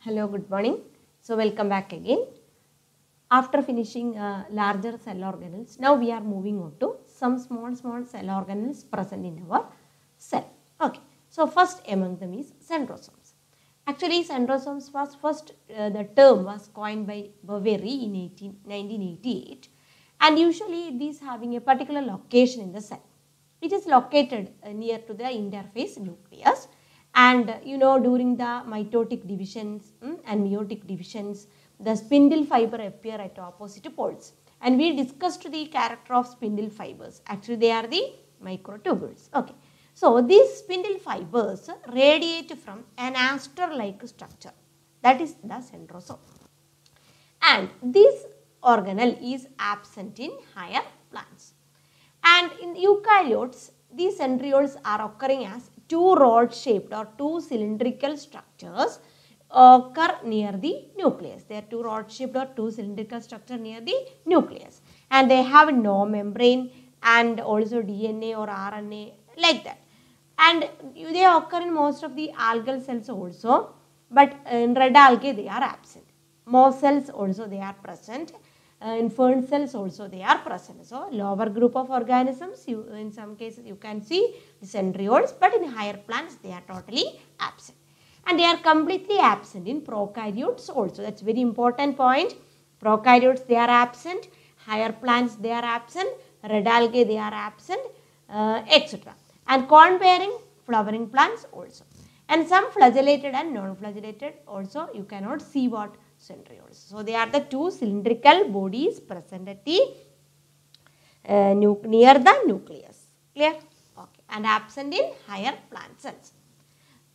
Hello, good morning. So, welcome back again. After finishing larger cell organelles, now we are moving on to some small cell organelles present in our cell. Okay. So, first among them is centrosomes. Actually, centrosomes was first, the term was coined by Boveri in 1988, and usually it is having a particular location in the cell. It is located near to the interphase nucleus. And during the mitotic divisions and meiotic divisions, the spindle fiber appear at opposite poles. And we discussed the character of spindle fibers. Actually, they are the microtubules. Okay. So, these spindle fibers radiate from an aster-like structure, that is the centrosome. And this organelle is absent in higher plants. And in eukaryotes, these centrioles are occurring as two rod-shaped or two cylindrical structures occur near the nucleus. They are two rod-shaped or two cylindrical structure near the nucleus. And they have no membrane and also DNA or RNA like that. And they occur in most of the algal cells also, but in red algae they are absent. Moss cells also they are present. In fern cells also they are present. So, lower group of organisms, in some cases you can see the centrioles, but in higher plants they are totally absent. And they are completely absent in prokaryotes also. That is very important point. Prokaryotes they are absent, higher plants they are absent, red algae they are absent, etc. And corn bearing flowering plants also. And some flagellated and non-flagellated also you cannot see what centrioles. So, they are the two cylindrical bodies present at the near the nucleus. Clear? Okay. And absent in higher plant cells.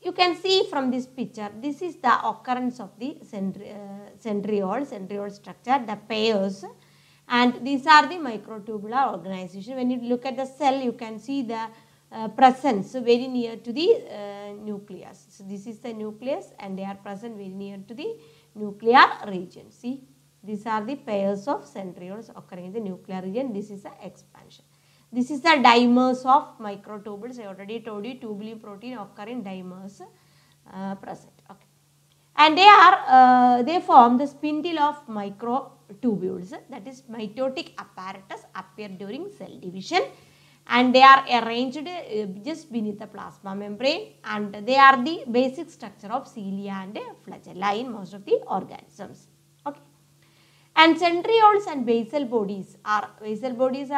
You can see from this picture, this is the occurrence of the centriole structure, the pairs, and these are the microtubular organization. When you look at the cell, you can see the presence very near to the nucleus. So, this is the nucleus and they are present very near to the nuclear region. See, these are the pairs of centrioles occurring in the nuclear region. This is the expansion. This is the dimers of microtubules. I already told you tubulin protein occur in dimers present. Okay. And they form the spindle of microtubules, that is mitotic apparatus appear during cell division. And they are arranged just beneath the plasma membrane, and they are the basic structure of cilia and flagella in most of the organisms. Okay. And centrioles and basal bodies are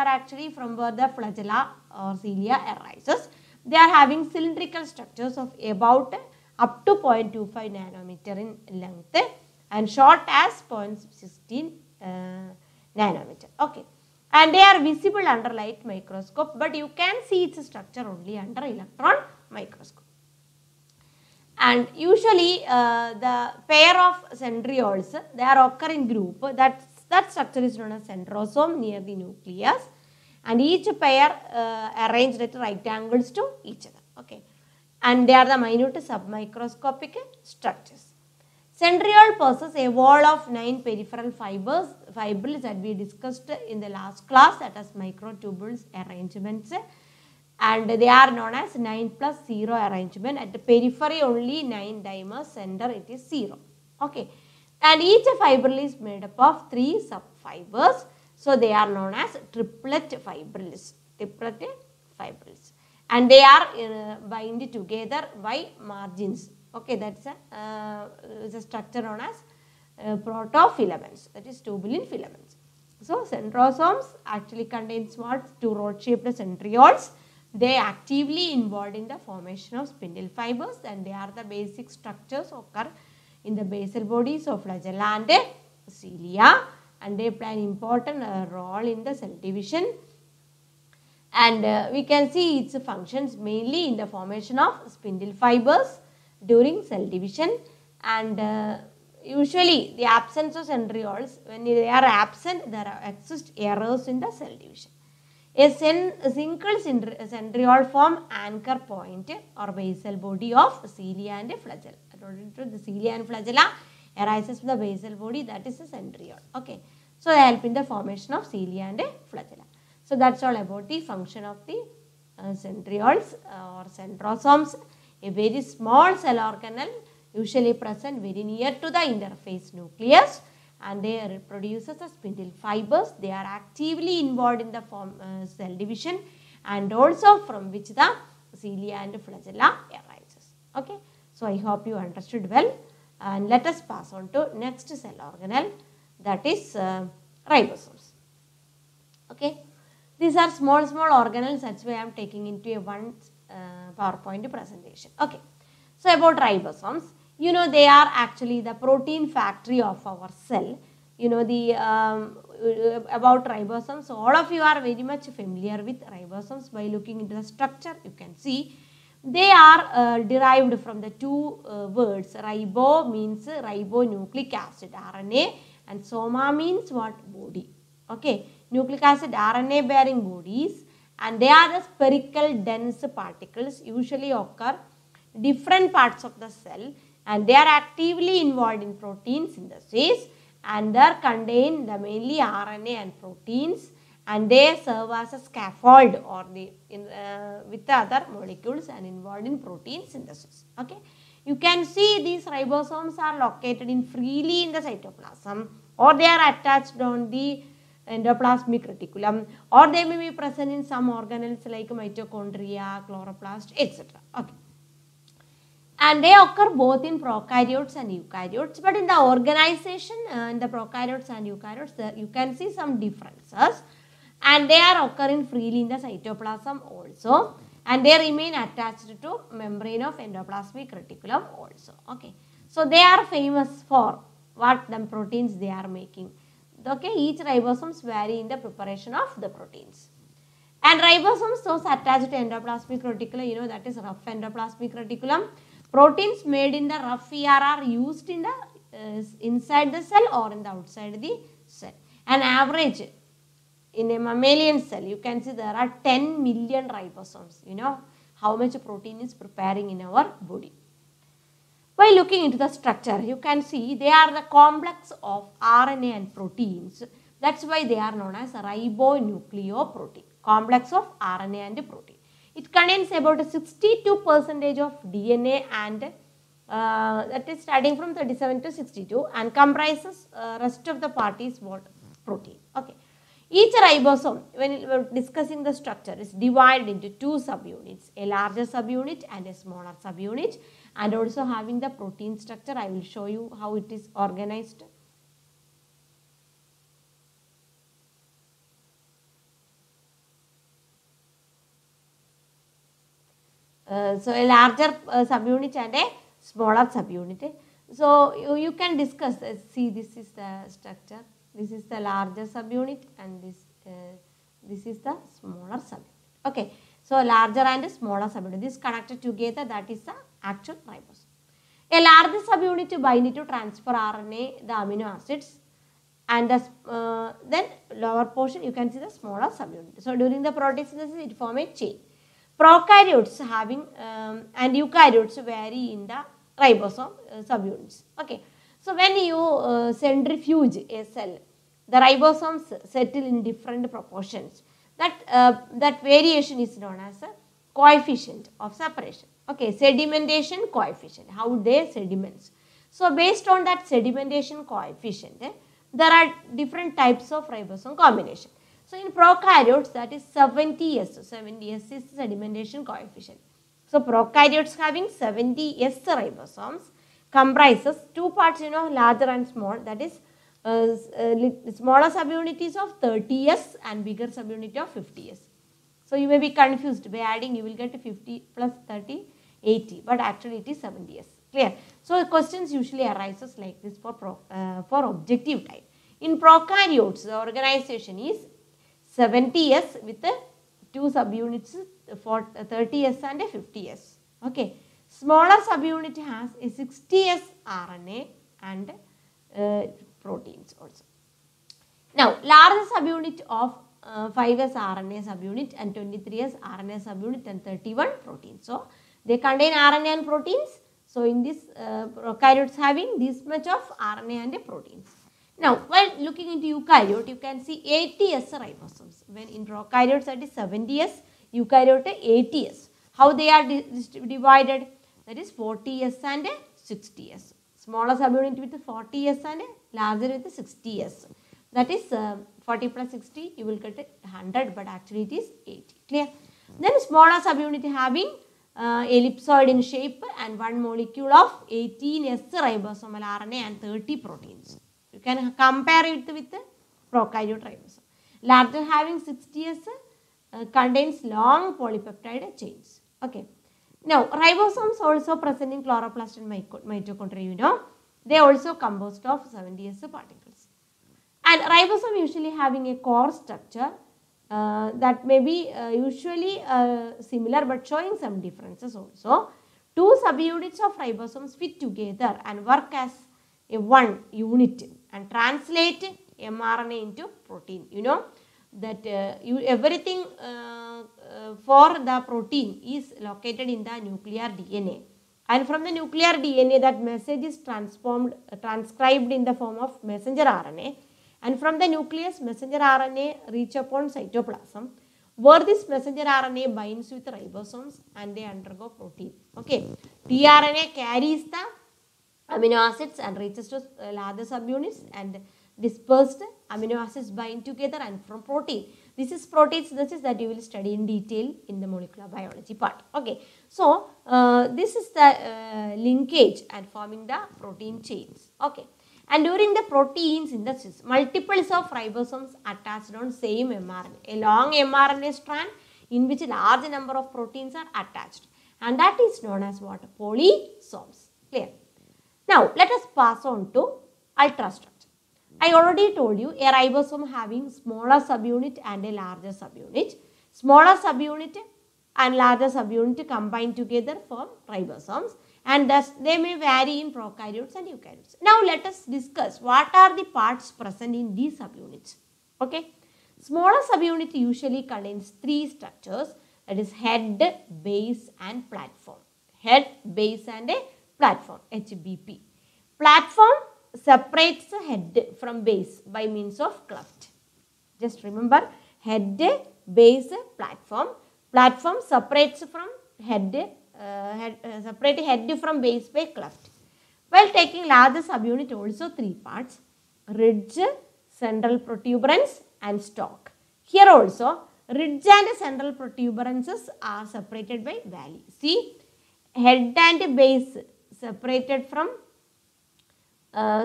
actually from where the flagella or cilia arises. They are having cylindrical structures of about up to 0.25 nanometer in length and short as 0.16 nanometer. Okay. And they are visible under light microscope, but you can see its structure only under electron microscope. And usually the pair of centrioles, they are occur in group. That structure is known as centrosome near the nucleus, and each pair arranged at right angles to each other. Okay, and they are the minute submicroscopic structures. Centriole possesses a wall of 9 peripheral fibrils that we discussed in the last class, that is microtubules arrangements, and they are known as 9+0 arrangement. At the periphery only 9 dimers, center it is 0. Okay, and each fibril is made up of 3 subfibers, so they are known as triplet fibrils. And they are bind together by margins. Okay, that is a structure known as protofilaments, that is tubulin filaments. So, centrosomes actually contains what? Two rod-shaped centrioles. They actively involved in the formation of spindle fibers, and they are the basic structures occur in the basal bodies of flagella and cilia, and they play an important role in the cell division. And we can see its functions mainly in the formation of spindle fibers during cell division. And usually the absence of centrioles, when they are absent, there exist errors in the cell division. A single centriole form anchor point or basal body of cilia and flagella. I told you the cilia and flagella arises from the basal body, that is a centriole. Okay, so they help in the formation of cilia and flagella. So that's all about the function of the centrioles or centrosomes. A very small cell organelle usually present very near to the interphase nucleus, and they produces the spindle fibers. They are actively involved in the cell division, and also from which the cilia and flagella arises. Okay. So, I hope you understood well, and let us pass on to next cell organelle, that is ribosomes. Okay. These are small organelles, that's why I am taking into a one PowerPoint presentation. Okay. So, about ribosomes, you know, they are actually the protein factory of our cell. You know, the about ribosomes, so all of you are very much familiar with ribosomes. By looking into the structure, you can see they are derived from the two words. Ribo means ribonucleic acid, RNA, and soma means what? Body. Okay. Nucleic acid, RNA bearing bodies, and they are the spherical dense particles, usually occur different parts of the cell, and they are actively involved in protein synthesis, and they contain the mainly RNA and proteins, and they serve as a scaffold or with the other molecules and involved in protein synthesis. Okay. You can see these ribosomes are located freely in the cytoplasm, or they are attached on the endoplasmic reticulum, or they may be present in some organelles like mitochondria, chloroplast, etc. Okay. And they occur both in prokaryotes and eukaryotes, but in the organization in the prokaryotes and eukaryotes, you can see some differences, and they are occurring freely in the cytoplasm also, and they remain attached to membrane of endoplasmic reticulum also. Okay. So, they are famous for what the proteins they are making. Okay. Each ribosomes vary in the preparation of the proteins. And ribosomes, those attached to endoplasmic reticulum, you know, that is rough endoplasmic reticulum. Proteins made in the rough ER are used in the inside the cell or in the outside the cell. An average in a mammalian cell, you can see there are 10 million ribosomes. You know how much protein is preparing in our body. By looking into the structure, you can see they are the complex of RNA and proteins. That's why they are known as ribonucleoprotein, complex of RNA and protein. It contains about 62% of DNA, and that is starting from 37 to 62, and comprises rest of the part is what? Protein. Okay. Each ribosome, when we are discussing the structure, is divided into two subunits, a larger subunit and a smaller subunit, and also having the protein structure. I will show you how it is organized. So, a larger subunit and a smaller subunit. So, you can discuss, see, this is the structure, this is the larger subunit, and this is the smaller subunit. Okay. So, larger and smaller subunit, this connected together, that is the actual ribosome. A larger subunit bind to transfer RNA, the amino acids, and then lower portion you can see the smaller subunit. So, during the protein synthesis it form a chain. Prokaryotes having and eukaryotes vary in the ribosome subunits. Okay. So, when you centrifuge a cell, the ribosomes settle in different proportions. That variation is known as a coefficient of separation. Okay, sedimentation coefficient, how they sediments. So, based on that sedimentation coefficient, there are different types of ribosome combination. So, in prokaryotes, that is 70S, 70S is sedimentation coefficient. So, prokaryotes having 70S ribosomes comprises two parts, you know, larger and small, that is smaller subunities of 30S and bigger subunit of 50S. So, you may be confused, by adding you will get 50 plus 30, 80, but actually it is 70S. Clear? So, questions usually arises like this for objective type. In prokaryotes, the organization is 70S with two subunits for 30S and a 50S. Okay. Smaller subunit has a 60S RNA and proteins also. Now, larger subunit of 5S RNA subunit and 23S RNA subunit and 31 proteins. So, they contain RNA and proteins. So, in this prokaryotes having this much of RNA and proteins. Now, while looking into eukaryote, you can see 80S ribosomes. When in prokaryotes that is 70S, eukaryote 80S. How they are divided? That is 40S and 60s. Smaller subunit with 40s and larger with 60s. That is 40 plus 60, you will get 100, but actually it is 80. Clear? Then smaller subunit having ellipsoid in shape and one molecule of 18S ribosomal RNA and 30 proteins. You can compare it with the prokaryote ribosome. Larger having 60S contains long polypeptide chains. Okay. Now, ribosomes also present in chloroplast and mitochondria, you know. They also composed of 70S particles. And ribosome usually having a core structure that may be usually similar but showing some differences also. Two subunits of ribosomes fit together and work as a one unit and translate mRNA into protein. You know that everything for the protein is located in the nuclear DNA, and from the nuclear DNA that message is transcribed in the form of messenger RNA, and from the nucleus messenger RNA reach upon cytoplasm where this messenger RNA binds with ribosomes and they undergo protein. Okay, tRNA carries the amino acids and reaches to larger subunits, and dispersed amino acids bind together and from protein. This is protein synthesis that you will study in detail in the molecular biology part. Okay, so this is the linkage and forming the protein chains. Okay, and during the protein synthesis, multiples of ribosomes attached on same mRNA, a long mRNA strand in which a large number of proteins are attached, and that is known as what? Polysomes. Clear? Now let us pass on to ultrastructure. I already told you a ribosome having smaller subunit and a larger subunit. Smaller subunit and larger subunit combine together form ribosomes, and thus they may vary in prokaryotes and eukaryotes. Now let us discuss what are the parts present in these subunits. Okay, smaller subunit usually contains three structures, that is head, base and platform. Head, base and a platform, HBP. Platform separates head from base by means of cleft. Just remember, head, base, platform. Platform separates from head, separate head from base by cleft. While taking larger subunit, also three parts: ridge, central protuberance and stalk. Here also, ridge and central protuberances are separated by valley. See, head and base separated from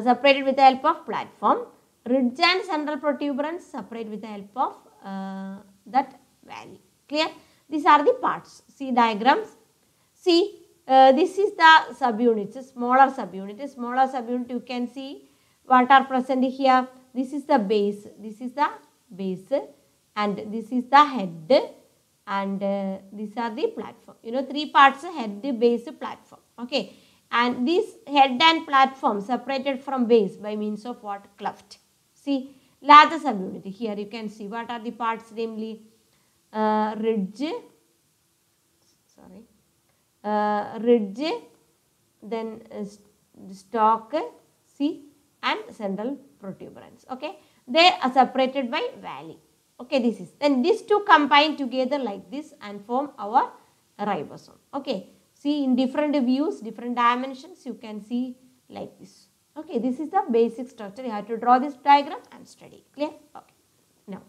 separated with the help of platform. Ridge and central protuberance separate with the help of that valley. Clear? These are the parts. See diagrams. See, this is the subunits, smaller subunit. Smaller subunit, you can see what are present here. This is the base. This is the base, and this is the head, and these are the platform. You know, three parts: head, base, platform. Okay. And this head and platform separated from base by means of what? Cleft. See, larger subunit. Here you can see what are the parts, namely ridge, ridge, then stalk, see, and central protuberance. Okay, they are separated by valley. Okay, this is, then these two combine together like this and form our ribosome. Okay. See, in different views, different dimensions, you can see like this. Okay, this is the basic structure. You have to draw this diagram and study. Clear? Okay. Now,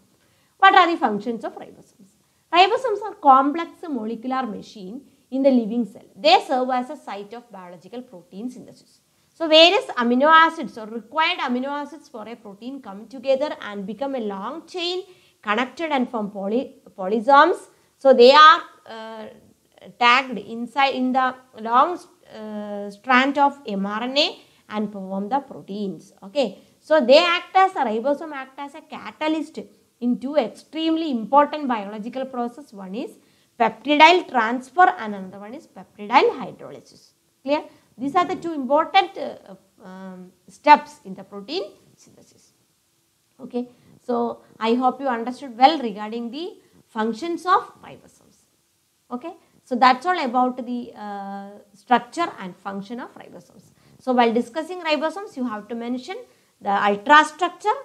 what are the functions of ribosomes? Ribosomes are complex molecular machine in the living cell. They serve as a site of biological protein synthesis. So, various amino acids or required amino acids for a protein come together and become a long chain connected and form polysomes. So, they are tagged inside in the long strand of mRNA and form the proteins. Okay, so they act as a ribosome act as a catalyst in two extremely important biological process. One is peptidyl transfer and another one is peptidyl hydrolysis. Clear? These are the two important steps in the protein synthesis. Okay, so I hope you understood well regarding the functions of ribosomes. Okay. So that's all about the structure and function of ribosomes. So while discussing ribosomes, you have to mention the ultrastructure,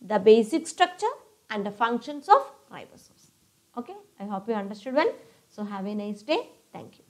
the basic structure and the functions of ribosomes. Okay, I hope you understood well. So have a nice day. Thank you.